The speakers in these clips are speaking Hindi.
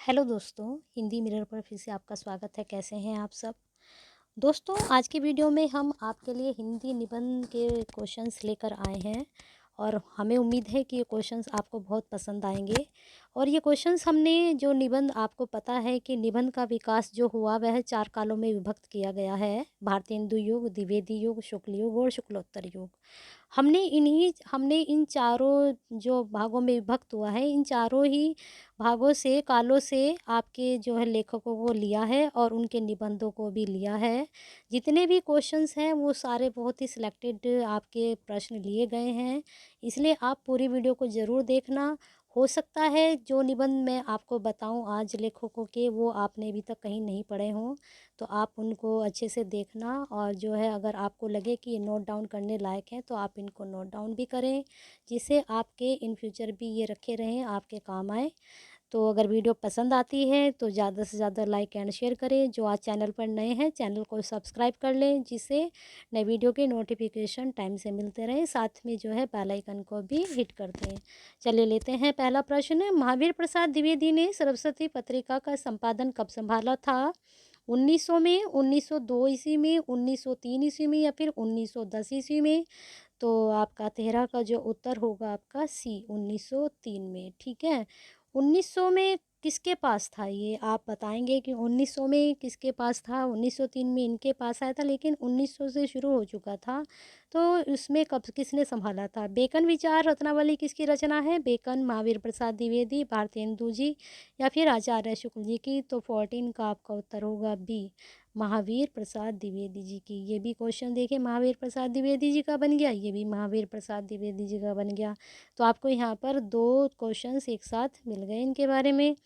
हेलो दोस्तों, हिंदी मिरर पर फिर से आपका स्वागत है। कैसे हैं आप सब? दोस्तों, आज की वीडियो में हम आपके लिए हिंदी निबंध के क्वेश्चंस लेकर आए हैं और हमें उम्मीद है कि ये क्वेश्चंस आपको बहुत पसंद आएंगे। और ये क्वेश्चंस हमने जो निबंध, आपको पता है कि निबंध का विकास जो हुआ वह 4 कालों में विभक्त किया गया है: भारतीय हिंदू युग, द्विवेदी युग, शुक्ल युग और शुक्लोत्तर युग। हमने इन चारों जो भागों में विभक्त हुआ है, इन चारों ही भागों से, कालों से आपके जो है लेखकों को लिया है और उनके निबंधों को भी लिया है। जितने भी क्वेश्चंस हैं वो सारे बहुत ही सिलेक्टेड आपके प्रश्न लिए गए हैं, इसलिए आप पूरी वीडियो को ज़रूर देखना। हो सकता है जो निबंध मैं आपको बताऊं आज लेखकों के, वो आपने अभी तक कहीं नहीं पढ़े हों, तो आप उनको अच्छे से देखना। और जो है, अगर आपको लगे कि ये नोट डाउन करने लायक हैं तो आप इनको नोट डाउन भी करें, जिससे आपके इन फ्यूचर भी ये रखे रहें, आपके काम आए। तो अगर वीडियो पसंद आती है तो ज़्यादा से ज़्यादा लाइक एंड शेयर करें। जो आज चैनल पर नए हैं, चैनल को सब्सक्राइब कर लें, जिससे नई वीडियो के नोटिफिकेशन टाइम से मिलते रहें। साथ में जो है बेल आइकन को भी हिट कर दें। चलिए लेते हैं पहला प्रश्न। महावीर प्रसाद द्विवेदी ने सरस्वती पत्रिका का संपादन कब संभाला था? 1900 में, 1902 ईस्वी में, 1903 ईस्वी में या फिर 1910 ईस्वी में? तो आपका 13 का जो उत्तर होगा आपका सी, 1903 में। ठीक है, 1900 में किसके पास था ये आप बताएंगे कि 1900 में किसके पास था? 1903 में इनके पास आया था, लेकिन 1900 से शुरू हो चुका था। तो उसमें कब किसने संभाला था? बेकन विचार रत्नावली किसकी रचना है? बेकन, महावीर प्रसाद द्विवेदी, भारतेंदु हिंदू जी या फिर आचार्य शुक्ल जी की? तो 14 का आपका उत्तर होगा बी, महावीर प्रसाद द्विवेदी जी की। ये भी क्वेश्चन देखिए, महावीर प्रसाद द्विवेदी जी का बन गया, ये भी महावीर प्रसाद द्विवेदी जी का बन गया। तो आपको यहाँ पर 2 क्वेश्चंस एक साथ मिल गए इनके बारे में।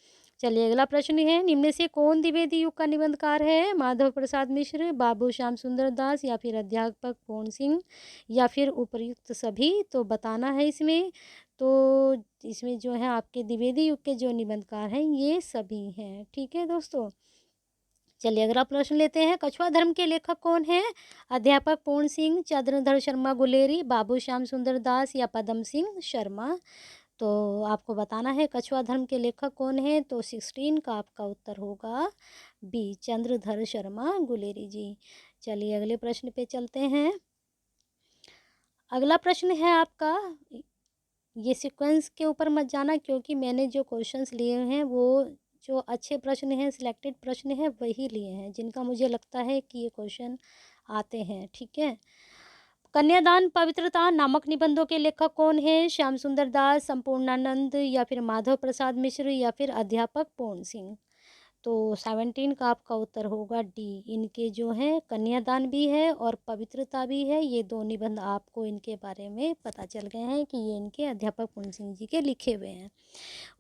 चलिए अगला प्रश्न है, निम्न से कौन द्विवेदी युग का निबंधकार है? माधव प्रसाद मिश्र, बाबू श्याम सुंदर दास या फिर अध्यापक पूर्ण सिंह या फिर उपर्युक्त सभी? तो बताना है इसमें। तो इसमें जो है आपके द्विवेदी युग के जो निबंधकार हैं ये सभी हैं। ठीक है दोस्तों, चलिए अगला प्रश्न लेते हैं। कछुआ धर्म के लेखक कौन हैं? अध्यापक पूर्ण सिंह, चंद्रधर शर्मा गुलेरी, बाबू श्याम सुंदर दास या पदम सिंह शर्मा? तो आपको बताना है कछुआ धर्म के लेखक कौन हैं। तो 16 का आपका उत्तर होगा बी, चंद्रधर शर्मा गुलेरी जी। चलिए अगले प्रश्न पे चलते हैं। अगला प्रश्न है आपका, ये सीक्वेंस के ऊपर मत जाना, क्योंकि मैंने जो क्वेश्चंस लिए हैं वो जो अच्छे प्रश्न हैं, सिलेक्टेड प्रश्न हैं, वही लिए हैं जिनका मुझे लगता है कि ये क्वेश्चन आते हैं। ठीक है, कन्यादान पवित्रता नामक निबंधों के लेखक कौन हैं? श्याम सुंदर दास, संपूर्णानंद या फिर माधव प्रसाद मिश्र या फिर अध्यापक पूर्ण सिंह? तो 17 का आपका उत्तर होगा डी, इनके जो है कन्यादान भी है और पवित्रता भी है। ये 2 निबंध आपको इनके बारे में पता चल गए हैं कि ये इनके अध्यापक पूर्ण सिंह जी के लिखे हुए हैं।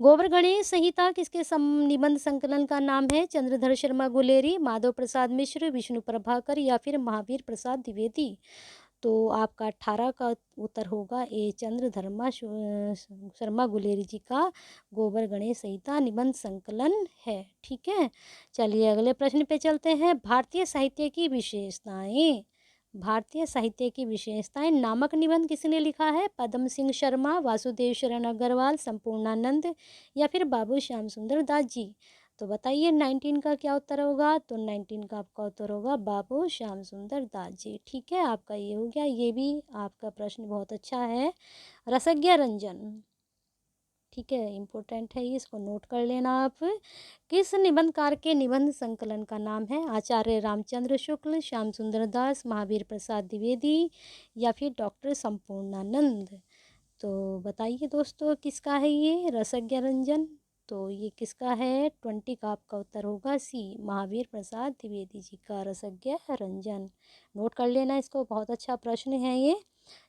गोबर गणेश संहिता किसके निबंध संकलन का नाम है? चंद्रधर शर्मा गुलेरी, माधव प्रसाद मिश्र, विष्णु प्रभाकर या फिर महावीर प्रसाद द्विवेदी? तो आपका 18 का उत्तर होगा ए, चंद्रधर्मा शर्मा गुलेरी जी का गोबर गणेश संहिता निबंध संकलन है। ठीक है, चलिए अगले प्रश्न पे चलते हैं। भारतीय साहित्य की विशेषताएं, भारतीय साहित्य की विशेषताएं नामक निबंध किसने लिखा है? पदम सिंह शर्मा, वासुदेव शरण अग्रवाल, संपूर्णानंद या फिर बाबू श्याम सुंदर दास जी? तो बताइए 19 का क्या उत्तर होगा? तो 19 का आपका उत्तर होगा बाबू श्याम सुंदर दास जी। ठीक है, आपका ये हो गया। ये भी आपका प्रश्न बहुत अच्छा है। रसज्ञ रंजन, ठीक है, इम्पोर्टेंट है, इसको नोट कर लेना आप। किस निबंधकार के निबंध संकलन का नाम है? आचार्य रामचंद्र शुक्ल, श्याम सुंदर दास, महावीर प्रसाद द्विवेदी या फिर डॉक्टर संपूर्णानंद? तो बताइए दोस्तों किसका है ये रसज्ञ रंजन? तो ये किसका है? 20 का आपका उत्तर होगा सी, महावीर प्रसाद द्विवेदी जी का रसज्ञ रंजन। नोट कर लेना इसको, बहुत अच्छा प्रश्न है ये।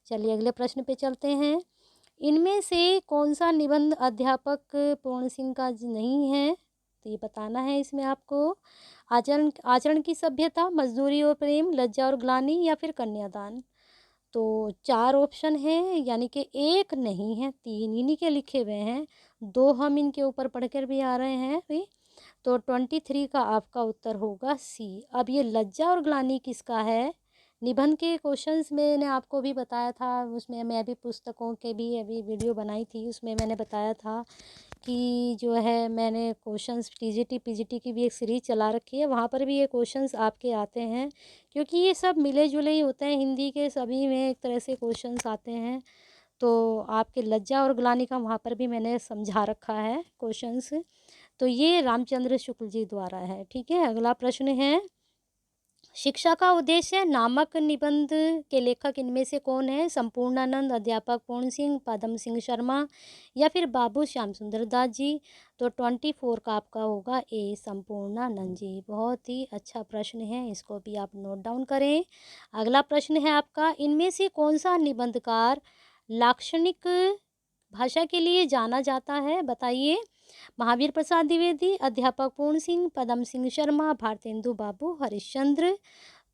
चलिए अगले प्रश्न पे चलते हैं। इनमें से कौन सा निबंध अध्यापक पूर्ण सिंह का नहीं है? तो ये बताना है इसमें आपको। आचरण आचरण की सभ्यता, मजदूरी और प्रेम, लज्जा और ग्लानि या फिर कन्यादान? तो 4 ऑप्शन हैं, यानी कि एक नहीं है, 3 इन्हीं के लिखे हुए हैं। 2 हम इनके ऊपर पढ़कर भी आ रहे हैं भी। तो 23 का आपका उत्तर होगा सी। अब ये लज्जा और ग्लानि किसका है? निबंध के क्वेश्चंस मैंने आपको भी बताया था, उसमें मैं भी पुस्तकों के भी अभी वीडियो बनाई थी, उसमें मैंने बताया था की जो है मैंने क्वेश्चंस टीजीटी पीजीटी की भी एक सीरीज़ चला रखी है, वहाँ पर भी ये क्वेश्चंस आपके आते हैं, क्योंकि ये सब मिले जुले ही होते हैं। हिंदी के सभी में एक तरह से क्वेश्चंस आते हैं। तो आपके लज्जा और ग्लानि का वहाँ पर भी मैंने समझा रखा है क्वेश्चंस। तो ये रामचंद्र शुक्ल जी द्वारा है। ठीक है, अगला प्रश्न है, शिक्षा का उद्देश्य नामक निबंध के लेखक इनमें से कौन है? संपूर्णानंद, अध्यापक पूर्ण सिंह, पदम सिंह शर्मा या फिर बाबू श्याम सुंदर दास जी। तो 24 का आपका होगा ए, संपूर्णानंद जी। बहुत ही अच्छा प्रश्न है, इसको भी आप नोट डाउन करें। अगला प्रश्न है आपका, इनमें से कौन सा निबंधकार लाक्षणिक भाषा के लिए जाना जाता है? बताइए। महावीर प्रसाद द्विवेदी, अध्यापक पूर्ण सिंह, पदम सिंह शर्मा, भारतेंदु बाबू हरिश्चंद्र।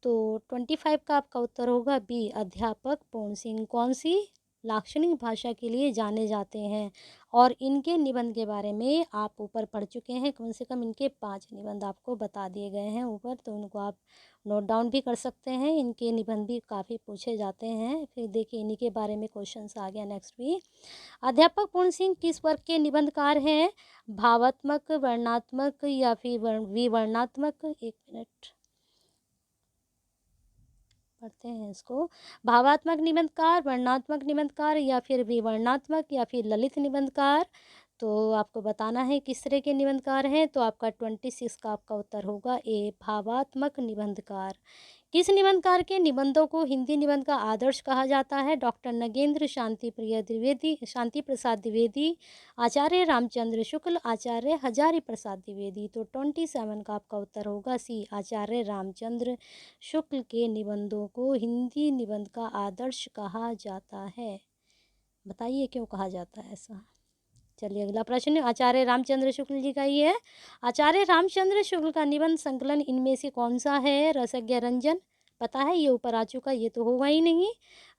तो 25 का आपका उत्तर होगा बी, अध्यापक पूर्ण सिंह। कौन सी लाक्षणिक भाषा के लिए जाने जाते हैं? और इनके निबंध के बारे में आप ऊपर पढ़ चुके हैं, कम से कम इनके 5 निबंध आपको बता दिए गए हैं ऊपर, तो उनको आप नोट डाउन भी कर सकते हैं। इनके निबंध भी काफ़ी पूछे जाते हैं। फिर देखिए इन्हीं के बारे में क्वेश्चंस आ गया नेक्स्ट भी। अध्यापक पूर्ण सिंह किस वर्ग के निबंधकार हैं? भावात्मक, वर्णात्मक या फिर विवर्णात्मक? एक मिनट पढ़ते हैं इसको। भावात्मक निबंधकार, वर्णात्मक निबंधकार या फिर विवर्णात्मक या फिर ललित निबंधकार। तो आपको बताना है किस तरह के निबंधकार हैं। तो आपका 26 का आपका उत्तर होगा ए, भावात्मक निबंधकार। किस निबंधकार के निबंधों को हिंदी निबंध का आदर्श कहा जाता है? डॉक्टर नगेंद्र, शांति प्रिय द्विवेदी, शांति प्रसाद द्विवेदी, आचार्य रामचंद्र शुक्ल, आचार्य हजारी प्रसाद द्विवेदी। तो 27 का आपका उत्तर होगा सी, आचार्य रामचंद्र शुक्ल के निबंधों को हिंदी निबंध का आदर्श कहा जाता है। बताइए क्यों कहा जाता है ऐसा। चलिए अगला प्रश्न, आचार्य रामचंद्र शुक्ल जी का ही है। आचार्य रामचंद्र शुक्ल का निबंध संकलन इनमें से कौन सा है? रसज्ञ रंजन, पता है ये ऊपर आ चुका, ये तो होगा ही नहीं।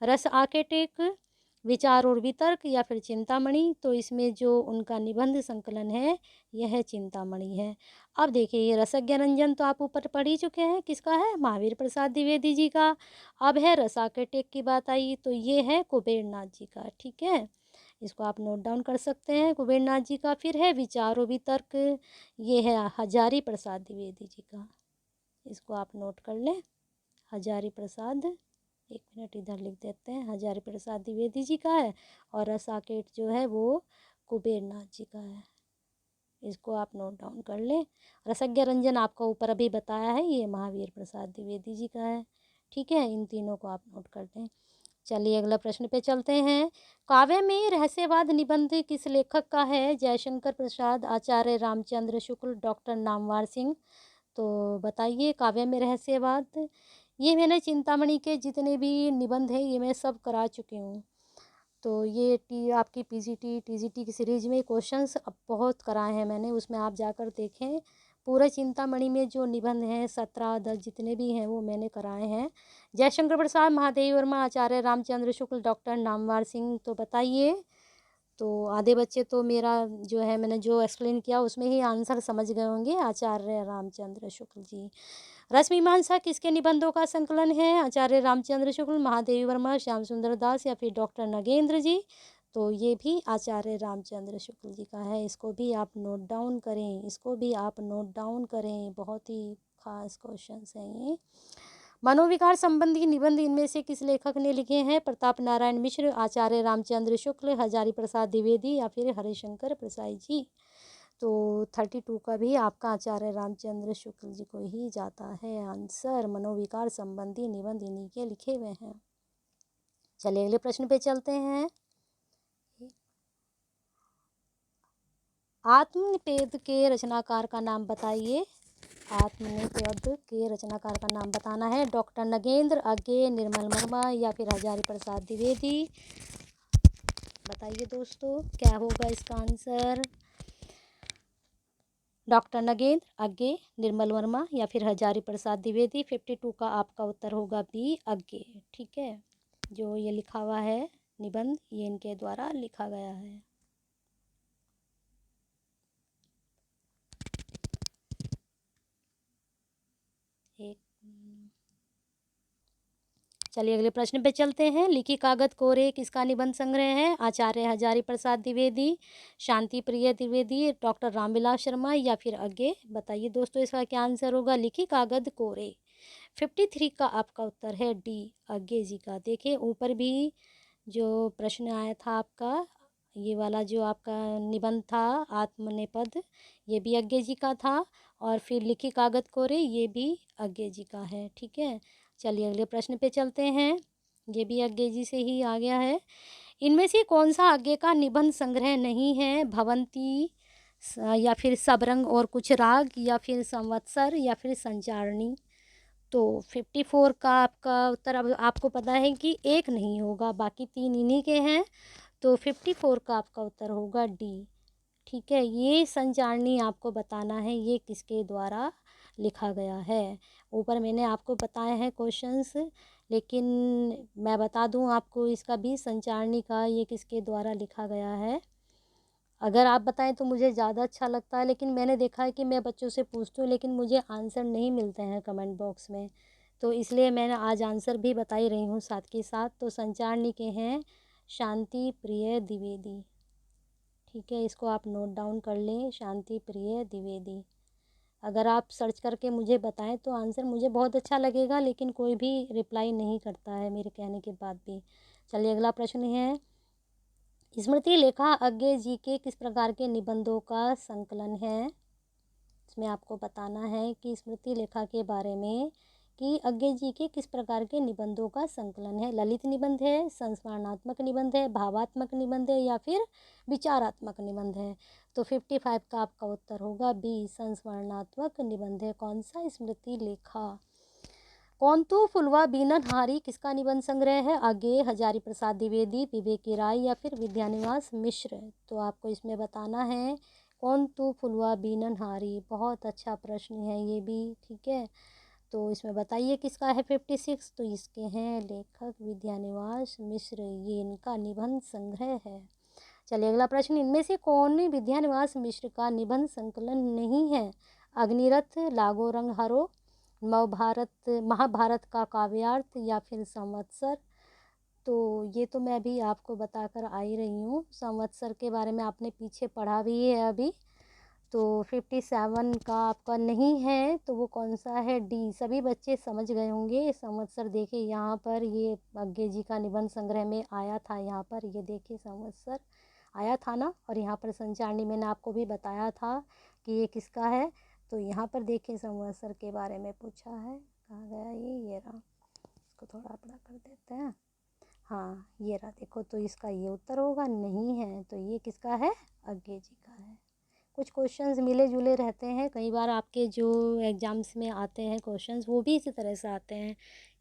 रस आकेटिक, विचार और वितर्क या फिर चिंतामणि। तो इसमें जो उनका निबंध संकलन है यह चिंतामणि है। अब देखिए ये रसज्ञ रंजन तो आप ऊपर पढ़ ही चुके हैं, किसका है? महावीर प्रसाद द्विवेदी जी का। अब है रसाकेटिक की बात आई, तो ये है कुबेरनाथ जी का। ठीक है, इसको आप नोट डाउन कर सकते हैं, कुबेरनाथ जी का। फिर है विचार और वितर्क, ये है हजारी प्रसाद द्विवेदी जी का। इसको आप नोट कर लें, हजारी प्रसाद, एक मिनट इधर लिख देते हैं, हजारी प्रसाद द्विवेदी जी का है। और रसाकेट जो है वो कुबेरनाथ जी का है। इसको आप नोट डाउन कर लें। रसज्ञ रंजन आपका ऊपर अभी बताया है, ये महावीर प्रसाद द्विवेदी जी का है। ठीक है, इन तीनों को आप नोट कर लें। चलिए अगला प्रश्न पे चलते हैं। काव्य में रहस्यवाद निबंध किस लेखक का है? जयशंकर प्रसाद, आचार्य रामचंद्र शुक्ल, डॉक्टर नामवर सिंह। तो बताइए, काव्य में रहस्यवाद, ये मैंने चिंतामणि के जितने भी निबंध हैं ये मैं सब करा चुकी हूँ। तो ये आपकी पीजीटी टीजीटी की सीरीज में क्वेश्चंस अब बहुत कराए हैं मैंने, उसमें आप जाकर देखें। पूरे चिंतामणि में जो निबंध हैं 17-10 जितने भी हैं वो मैंने कराए हैं। जयशंकर प्रसाद, महादेव वर्मा, आचार्य रामचंद्र शुक्ल, डॉक्टर नामवर सिंह। तो बताइए। तो आधे बच्चे तो मेरा जो है मैंने जो एक्सप्लेन किया उसमें ही आंसर समझ गए होंगे, आचार्य रामचंद्र शुक्ल जी। रसमीमांसा किसके निबंधों का संकलन है? आचार्य रामचंद्र शुक्ल, महादेवी वर्मा, श्याम सुंदर दास या फिर डॉक्टर नगेंद्र जी। तो ये भी आचार्य रामचंद्र शुक्ल जी का है। इसको भी आप नोट डाउन करें, इसको भी आप नोट डाउन करें, बहुत ही खास क्वेश्चन हैं ये। मनोविकार संबंधी निबंध इनमें से किस लेखक ने लिखे हैं? प्रताप नारायण मिश्र, आचार्य रामचंद्र शुक्ल, हजारी प्रसाद द्विवेदी या फिर हरिशंकर प्रसाद जी। तो 32 का भी आपका आचार्य रामचंद्र शुक्ल जी को ही जाता है आंसर। मनोविकार संबंधी निबंध इन्हीं के लिखे हुए हैं। चलिए अगले प्रश्न पे चलते हैं। आत्मनिषेध के रचनाकार का नाम बताइए। आत्मनिषेध के रचनाकार का नाम बताना है। डॉक्टर नगेंद्र, अज्ञे, निर्मल वर्मा या फिर हजारी प्रसाद द्विवेदी। बताइए दोस्तों क्या होगा इसका आंसर। डॉक्टर नगेंद्र, अज्ञे, निर्मल वर्मा या फिर हजारी प्रसाद द्विवेदी। 52 का आपका उत्तर होगा बी, अज्ञे। ठीक है, जो ये लिखा हुआ है निबंध ये इनके द्वारा लिखा गया है। एक चलिए अगले प्रश्न पे चलते हैं। लिखी कागज कोरे किसका निबंध संग्रह है? आचार्य हजारी प्रसाद द्विवेदी, शांति प्रिय द्विवेदी, डॉक्टर रामविलास शर्मा या फिर अज्ञे। बताइए दोस्तों इसका क्या आंसर होगा? लिखी कागज कोरे 53 का आपका उत्तर है डी, अज्ञे जी का। देखिए ऊपर भी जो प्रश्न आया था आपका, ये वाला जो आपका निबंध था आत्मनेपद, ये भी अज्ञे जी का था, और फिर लिखी कागज कोरे ये भी अज्ञे जी का है। ठीक है, चलिए अगले प्रश्न पे चलते हैं। ये भी अज्ञे जी से ही आ गया है। इनमें से कौन सा अज्ञे का निबंध संग्रह नहीं है? भवंती या फिर सबरंग और कुछ राग, या फिर संवत्सर, या फिर संचारणी। तो 54 का आपका उत्तर, अब आपको पता है कि एक नहीं होगा, बाकी 3 इन्हीं के हैं, तो 54 का आपका उत्तर होगा डी। ठीक है, ये संचारणी आपको बताना है ये किसके द्वारा लिखा गया है। ऊपर मैंने आपको बताए हैं क्वेश्चंस, लेकिन मैं बता दूं आपको इसका भी, संचारणी का ये किसके द्वारा लिखा गया है। अगर आप बताएं तो मुझे ज़्यादा अच्छा लगता है, लेकिन मैंने देखा है कि मैं बच्चों से पूछती हूँ लेकिन मुझे आंसर नहीं मिलते हैं कमेंट बॉक्स में, तो इसलिए मैंने आज आंसर भी बता ही रही हूँ साथ के साथ। तो संचारणी के हैं शांति प्रिय द्विवेदी। ठीक है, इसको आप नोट डाउन कर लें, शांति प्रिय द्विवेदी। अगर आप सर्च करके मुझे बताएं तो आंसर मुझे बहुत अच्छा लगेगा, लेकिन कोई भी रिप्लाई नहीं करता है मेरे कहने के बाद भी। चलिए अगला प्रश्न है। स्मृति लेखा अज्ञे जी के किस प्रकार के निबंधों का संकलन है? इसमें आपको बताना है कि स्मृति लेखा के बारे में कि अज्ञे जी के किस प्रकार के निबंधों का संकलन है। ललित निबंध है, संस्मरणात्मक निबंध है, भावात्मक निबंध है, या फिर विचारात्मक निबंध है। तो 55 का आपका उत्तर होगा बी, संस्मरणात्मक निबंध है। कौन सा? स्मृति लेखा। कौंतु फुलवा बीनन हारी किसका निबंध संग्रह है? अज्ञे, हजारी प्रसाद द्विवेदी, विवेकी राय, या फिर विद्यानिवास मिश्र। तो आपको इसमें बताना है कौंतु फुलवा बीनन हारी। बहुत अच्छा प्रश्न है ये भी। ठीक है, तो इसमें बताइए किसका है 56? तो इसके हैं लेखक विद्यानिवास मिश्र, ये इनका निबंध संग्रह है। चलिए अगला प्रश्न। इनमें से कौन विद्यानिवास मिश्र का निबंध संकलन नहीं है? अग्निरथ, लागो रंग हरो, महाभारत का काव्यार्थ, या फिर संवत्सर। तो ये तो मैं भी आपको बताकर आई रही हूँ, संवत्सर के बारे में आपने पीछे पढ़ा भी है अभी। तो 57 का आपका नहीं है, तो वो कौन सा है? डी। सभी बच्चे समझ गए होंगे संवत्सर। देखिए यहाँ पर ये अज्ञे जी का निबंध संग्रह में आया था, यहाँ पर ये देखिए संवत्सर आया था ना, और यहाँ पर संचारणी मैंने आपको भी बताया था कि ये किसका है। तो यहाँ पर देखिए संवत्सर के बारे में पूछा है, कहाँ गया ये रहा, इसको थोड़ा बड़ा कर देते हैं। हाँ ये रहा, देखो, तो इसका ये उत्तर होगा, नहीं है, तो ये किसका है? अज्ञे जी का है। कुछ क्वेश्चंस मिले जुले रहते हैं, कई बार आपके जो एग्ज़ाम्स में आते हैं क्वेश्चंस वो भी इसी तरह से आते हैं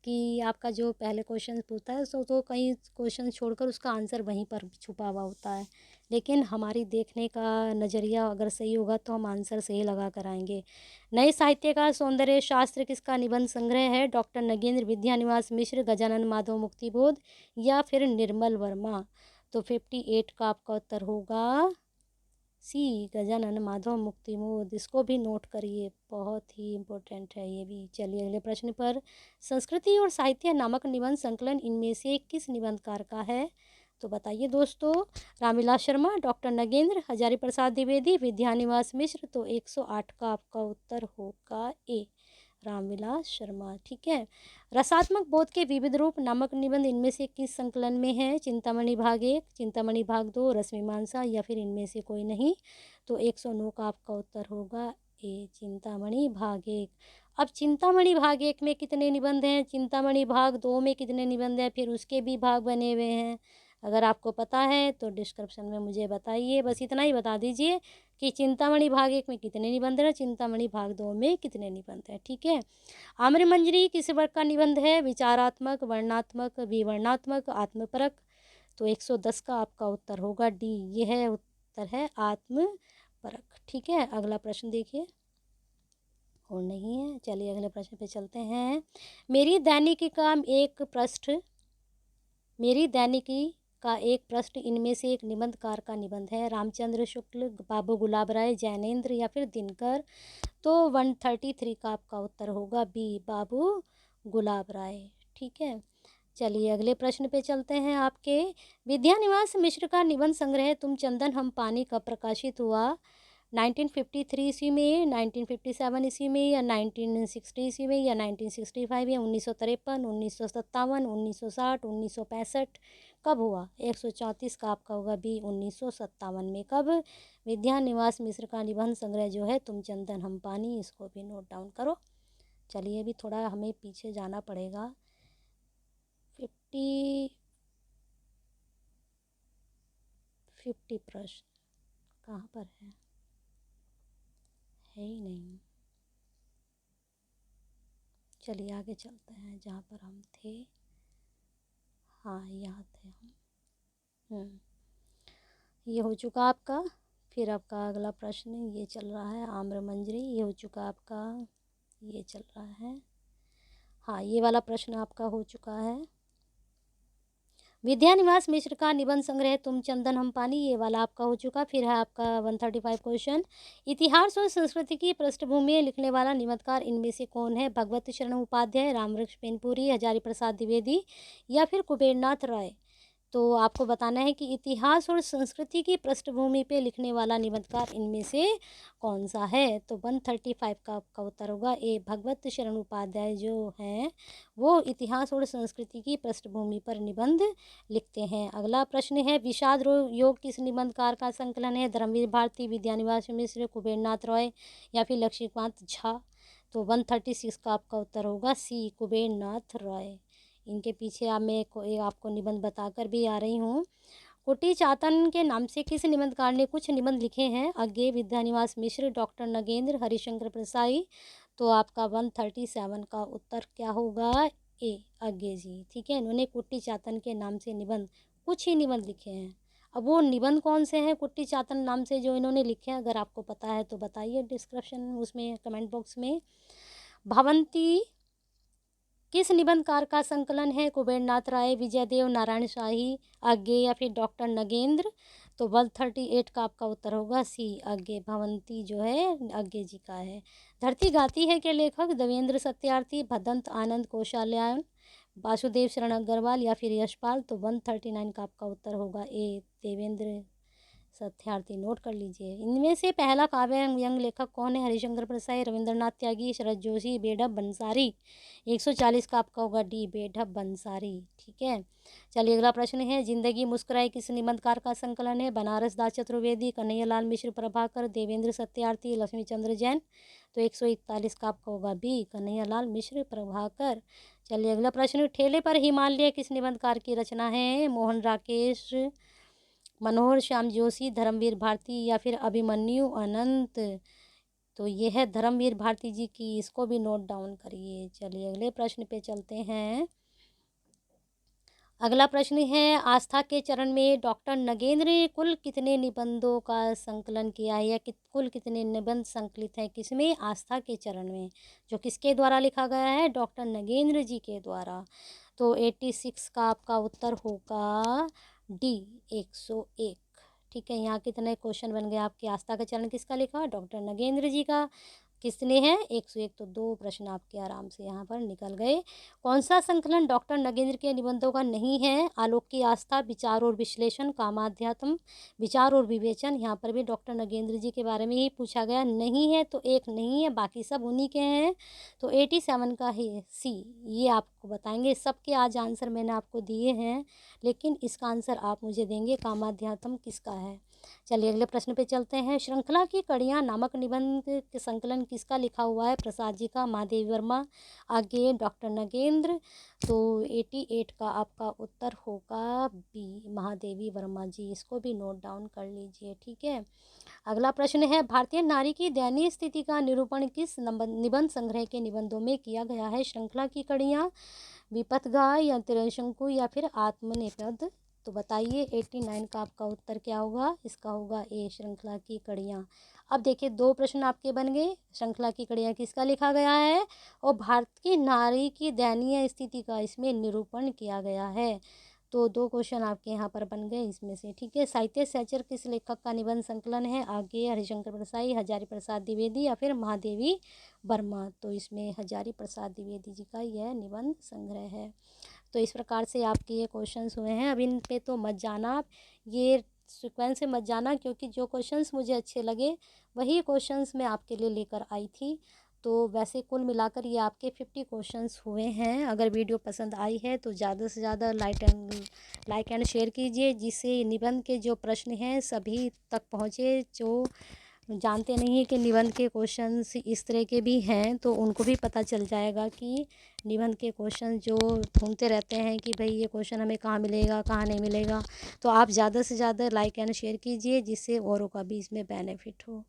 कि आपका जो पहले क्वेश्चन पूछता है तो कई क्वेश्चन छोड़कर उसका आंसर वहीं पर छुपा हुआ होता है, लेकिन हमारी देखने का नज़रिया अगर सही होगा तो हम आंसर सही लगा कर आएंगे। नए साहित्य का सौंदर्य शास्त्र किसका निबंध संग्रह है? डॉक्टर नगेंद्र विद्यानिवास मिश्र, गजानन माधव मुक्तिबोध, या फिर निर्मल वर्मा। तो 58 का आपका उत्तर होगा सी, गजानन माधव मुक्तिबोध। इसको भी नोट करिए, बहुत ही इम्पोर्टेंट है ये भी। चलिए अगले प्रश्न पर। संस्कृति और साहित्य नामक निबंध संकलन इनमें से किस निबंधकार का है? तो बताइए दोस्तों। रामविलास शर्मा, डॉक्टर नगेंद्र, हजारी प्रसाद द्विवेदी, विद्यानिवास मिश्र। तो 108 का आपका उत्तर होगा ए, रामविलास शर्मा। ठीक है। रसात्मक बोध के विविध रूप नामक निबंध इनमें से किस संकलन में है? चिंतामणि भाग 1, चिंतामणि भाग 2, रसमीमांसा, या फिर इनमें से कोई नहीं। तो 109 का आपका उत्तर होगा ए, चिंतामणि भाग 1। अब चिंतामणि भाग 1 में कितने निबंध हैं? चिंतामणि भाग 2 में कितने निबंध हैं? फिर उसके भी भाग बने हुए हैं। अगर आपको पता है तो डिस्क्रिप्शन में मुझे बताइए। बस इतना ही बता दीजिए कि चिंतामणि भाग 1 में कितने निबंध हैं, चिंतामणि भाग 2 में कितने निबंध हैं। ठीक है। आम्रमंजरी किस वर्ग का निबंध है? विचारात्मक, वर्णनात्मक, विवरणात्मक, आत्मपरक। तो 110 का आपका उत्तर होगा डी, ये है उत्तर है आत्मपरक। ठीक है, अगला प्रश्न देखिए, और नहीं है। चलिए अगले प्रश्न पे चलते हैं। मेरी दैनिकी का एक पृष्ठ, मेरी दैनिकी का एक पृष्ठ इनमें से एक निबंधकार का निबंध है। रामचंद्र शुक्ल, बाबू गुलाब राय, जैनेन्द्र, या फिर दिनकर। तो 133 का आपका उत्तर होगा बी, बाबू गुलाब राय। ठीक है। चलिए अगले प्रश्न पे चलते हैं आपके। विद्यानिवास मिश्र का निबंध संग्रह तुम चंदन हम पानी कब प्रकाशित हुआ? 1953 ईस्वी में, 1957 ईस्वी में, या 1960 ईस्वी में, या 1965, या 1953, 1957, 1960, 1965? कब हुआ? 134 का आपका होगा बी 1957 में। कब? विद्यानिवास मिश्र का निबंध संग्रह जो है तुम चंदन हम पानी, इसको भी नोट डाउन करो। चलिए अभी थोड़ा हमें पीछे जाना पड़ेगा। 50 प्रश्न कहाँ पर है ही नहीं। चलिए आगे चलते हैं जहाँ पर हम थे। हाँ यहाँ थे हम। ये हो चुका आपका। फिर आपका अगला प्रश्न ये चल रहा है आम्र मंजरी, ये हो चुका आपका। ये चल रहा है, हाँ ये वाला प्रश्न आपका हो चुका है। विद्यानिवास मिश्र का निबंध संग्रह तुम चंदन हम पानी, ये वाला आपका हो चुका। फिर है आपका 135 क्वेश्चन। इतिहास और संस्कृति की पृष्ठभूमि में लिखने वाला निबंधकार इनमें से कौन है? भगवती शरण उपाध्याय, रामवृक्ष मैनपुरी, हजारी प्रसाद द्विवेदी, या फिर कुबेरनाथ राय? तो आपको बताना है कि इतिहास और संस्कृति की पृष्ठभूमि पे लिखने वाला निबंधकार इनमें से कौन सा है? तो 135 का आपका उत्तर होगा ए, भगवत शरण उपाध्याय जो हैं वो इतिहास और संस्कृति की पृष्ठभूमि पर निबंध लिखते हैं। अगला प्रश्न है विषाद योग किस निबंधकार का संकलन है? धर्मवीर भारती, विद्यानिवास मिश्र, कुबेरनाथ रॉय, या फिर लक्ष्मीकांत झा? तो 136 का आपका उत्तर होगा सी, कुबेरनाथ रॉय। इनके पीछे मैं आपको निबंध बताकर भी आ रही हूँ। कुटी चातन के नाम से किस निबंधकार ने कुछ निबंध लिखे हैं? अज्ञे, विद्यानिवास मिश्र, डॉक्टर नगेंद्र, हरिशंकर प्रसाई? तो आपका 137 का उत्तर क्या होगा? ए, अज्ञे जी। ठीक है, इन्होंने कुटी चातन के नाम से निबंध, कुछ ही निबंध लिखे हैं। अब वो निबंध कौन से हैं कुट्टी चातन नाम से जो इन्होंने लिखे हैं, अगर आपको पता है तो बताइए डिस्क्रिप्शन उसमें, कमेंट बॉक्स में। भवंती किस निबंधकार का संकलन है? कुबेरनाथ राय, विजयदेव नारायण शाही, अज्ञे, या फिर डॉक्टर नगेंद्र? तो 138 का आपका उत्तर होगा सी, अज्ञे। भवंती जो है अज्ञे जी का है। धरती गाती है के लेखक? देवेंद्र सत्यार्थी, भदंत आनंद कोशाल्यान, वासुदेव शरण अग्रवाल, या फिर यशपाल? तो 139 का आपका उत्तर होगा ए, देवेंद्र सत्यार्थी। नोट कर लीजिए। इनमें से पहला काव्य व्यंग लेखक कौन है? हरिशंकर प्रसाई, रविंद्रनाथ त्यागी, शरद जोशी, बेढब बंसारी? 140 का आपका होगा डी, बेढब बंसारी। ठीक है, चलिए अगला प्रश्न है जिंदगी मुस्कुराई किस निबंधकार का संकलन है? बनारस दास चतुर्वेदी, कन्हैयालाल मिश्र प्रभाकर, देवेंद्र सत्यार्थी, लक्ष्मीचंद्र जैन? तो 141 का आपका होगा बी, कन्हैयालाल मिश्र प्रभाकर। चलिए अगला प्रश्न, ठेले पर हिमालय किस निबंधकार की रचना है? मोहन राकेश, मनोहर श्याम जोशी, धर्मवीर भारती, या फिर अभिमन्यु अनंत? तो ये है धर्मवीर भारती जी की, इसको भी नोट डाउन करिए। चलिए अगले प्रश्न पे चलते हैं। अगला प्रश्न है आस्था के चरण में डॉक्टर नगेंद्र ने कुल कितने निबंधों का संकलन किया है, या कुल कितने निबंध संकलित हैं किसमें? आस्था के चरण में, जो किसके द्वारा लिखा गया है? डॉक्टर नगेंद्र जी के द्वारा। तो 86 का आपका उत्तर होगा डी, 101। ठीक है, यहाँ कितने क्वेश्चन बन गए आपके? आस्था का चरण किसका लिखा? डॉक्टर नगेंद्र जी का। किसने है? 101। तो 2 प्रश्न आपके आराम से यहाँ पर निकल गए। कौन सा संकलन डॉक्टर नगेंद्र के निबंधों का नहीं है? आलोक की आस्था, विचार और विश्लेषण, कामाध्यात्म, विचार और विवेचन? यहाँ पर भी डॉक्टर नगेंद्र जी के बारे में ही पूछा गया। नहीं है तो एक नहीं है, बाकी सब उन्हीं के हैं। तो 87 का ही सी, ये आपको बताएंगे। सबके आज आंसर मैंने आपको दिए हैं, लेकिन इसका आंसर आप मुझे देंगे कामाध्यात्म किसका है। चलिए अगले प्रश्न पे चलते हैं। श्रृंखला की कड़ियाँ नामक निबंध के संकलन किसका लिखा हुआ है? प्रसाद जी का, महादेवी वर्मा, आगे डॉक्टर नगेंद्र? तो 88 का आपका उत्तर होगा बी, महादेवी वर्मा जी। इसको भी नोट डाउन कर लीजिए। ठीक है, अगला प्रश्न है भारतीय नारी की दयनीय स्थिति का निरूपण किस निबंध संग्रह के निबंधों में किया गया है? श्रृंखला की कड़ियाँ, विपथगाय, या त्रिशंकु, या फिर आत्मनेपद? तो बताइए 89 का आपका उत्तर क्या होगा? इसका होगा ए, श्रृंखला की कड़ियाँ। अब देखिए 2 प्रश्न आपके बन गए। श्रृंखला की कड़ियाँ किसका लिखा गया है, और भारत की नारी की दयनीय स्थिति का इसमें निरूपण किया गया है। तो 2 क्वेश्चन आपके यहाँ पर बन गए इसमें से। ठीक है, साहित्य सहचर किस लेखक का निबंध संकलन है? आगे हरिशंकर प्रसाई, हजारी प्रसाद द्विवेदी, या फिर महादेवी वर्मा? तो इसमें हजारी प्रसाद द्विवेदी जी का यह निबंध संग्रह है। तो इस प्रकार से आपके ये क्वेश्चंस हुए हैं। अब इन पे तो मत जाना आप, ये सीक्वेंस से मत जाना, क्योंकि जो क्वेश्चंस मुझे अच्छे लगे वही क्वेश्चंस मैं आपके लिए लेकर आई थी। तो वैसे कुल मिलाकर ये आपके 50 क्वेश्चंस हुए हैं। अगर वीडियो पसंद आई है तो ज़्यादा से ज़्यादा लाइक एंड शेयर कीजिए, जिससे निबंध के जो प्रश्न हैं सभी तक पहुँचे। जो जानते नहीं हैं कि निबंध के क्वेश्चंस इस तरह के भी हैं, तो उनको भी पता चल जाएगा कि निबंध के क्वेश्चन जो ढूंढते रहते हैं कि भाई ये क्वेश्चन हमें कहाँ मिलेगा, कहाँ नहीं मिलेगा। तो आप ज़्यादा से ज़्यादा लाइक एंड शेयर कीजिए, जिससे औरों का भी इसमें बेनिफिट हो।